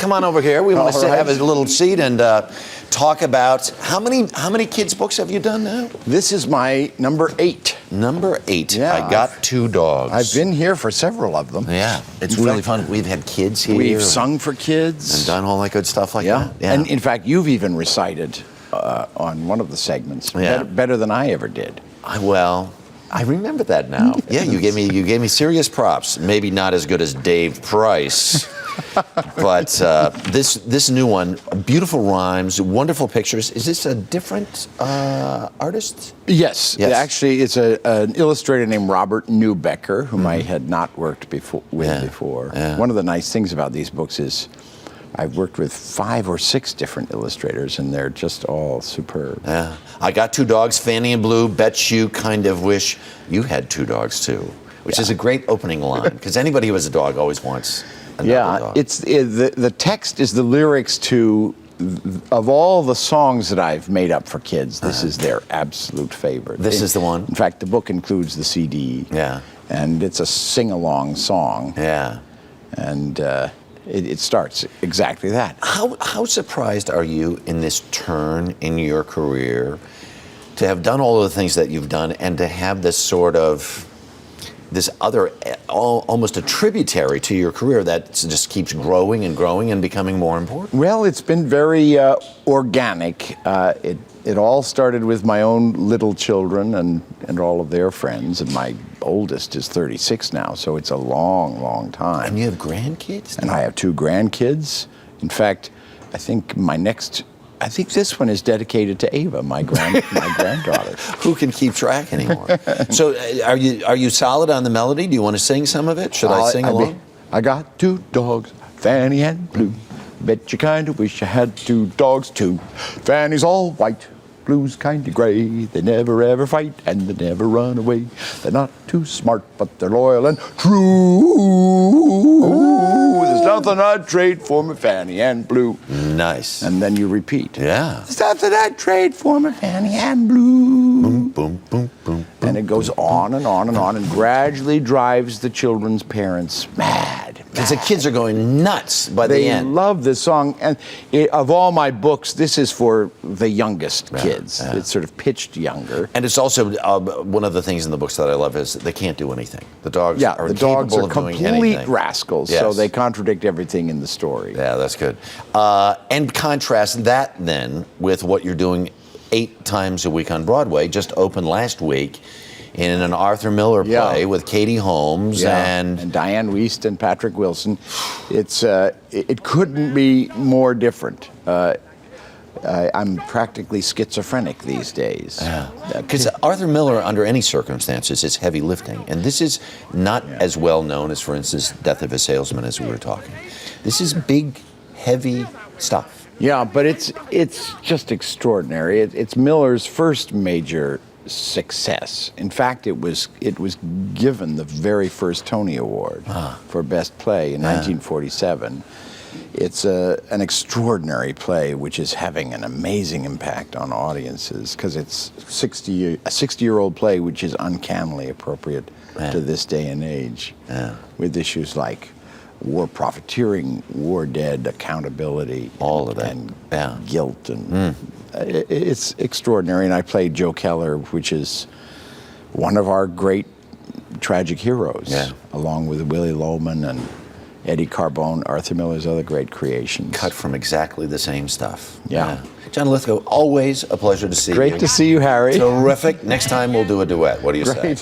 come on over here. We want to All have right. a little seat and talk about how many kids' books have you done now? This is my number 8. Number 8. Yeah, I got 2 dogs. I've been here for several of them. Yeah, it's In really fact, fun. We've had kids here. We've sung for kids. And done all that good stuff like that. Yeah. And in fact, you've even recited on one of the segments. Yeah. Better than I ever did. I remember that now. Yeah, you gave me serious props. Maybe not as good as Dave Price, but this new one, beautiful rhymes, wonderful pictures. Is this a different artist? Yes. Actually, it's an illustrator named Robert Newbecker, whom I had not worked with before. Yeah. One of the nice things about these books is I've worked with 5 or 6 different illustrators, and they're just all superb. Yeah. I got 2 dogs, Fanny and Blue. Bet you kind of wish you had 2 dogs too, which is a great opening line, because anybody who has a dog always wants another dog. The text is the lyrics to, of all the songs that I've made up for kids, this is their absolute favorite. This is the one? In fact, the book includes the CD. Yeah. And it's a sing-along song. Yeah. And it starts exactly that. How surprised are you in this turn in your career to have done all of the things that you've done and to have this sort of, this other, almost a tributary to your career that just keeps growing and growing and becoming more important? Well, it's been very organic. It all started with my own little children and all of their friends, and my oldest is 36 now, so it's a long, long time. And you have grandkids? And I have 2 grandkids. In fact, I think this one is dedicated to Ava, my granddaughter. Who can keep track anymore? So are you solid on the melody? Do you want to sing some of it? Should I sing along? I got 2 dogs, Fanny and Blue. Bet you kinda wish I had 2 dogs too. Fanny's all white, Blue's kinda gray. They never ever fight and they never run away. They're not too smart, but they're loyal and true. There's nothing I'd trade for my Fanny and Blue. Nice. And then you repeat. Yeah. There's nothing I'd trade for my Fanny and Blue. Boom, boom, boom, boom. And it goes on and on and on and gradually drives the children's parents mad. Because the kids are going nuts by the end. They love this song. And of all my books, this is for the youngest kids. Yeah. It's sort of pitched younger. And it's also, one of the things in the books that I love is they can't do anything. The dogs are the dogs incapable are of doing complete anything. rascals, Yes. so they contradict everything in the story. Yeah, that's good. And contrast that then with what you're doing 8 times a week on Broadway. Just opened last week in an Arthur Miller play with Katie Holmes and Diane Wiest and Patrick Wilson. It couldn't be more different. I'm practically schizophrenic these days. Because Arthur Miller, under any circumstances, is heavy lifting. And this is not as well known as, for instance, Death of a Salesman, as we were talking. This is big, heavy stuff. Yeah, but it's just extraordinary. It's Miller's first major success. In fact, it was given the very first Tony Award for Best Play in 1947. It's an extraordinary play which is having an amazing impact on audiences because it's a 60-year-old play which is uncannily appropriate to this day and age with issues like war profiteering, war dead, accountability, all of that, and guilt, and it's extraordinary. And I played Joe Keller, which is one of our great tragic heroes, along with Willie Loman and Eddie Carbone, Arthur Miller's other great creations. Cut from exactly the same stuff. Yeah. John Lithgow, always a pleasure to see you. Great to see you, Harry. Terrific. Next time we'll do a duet. What do you say?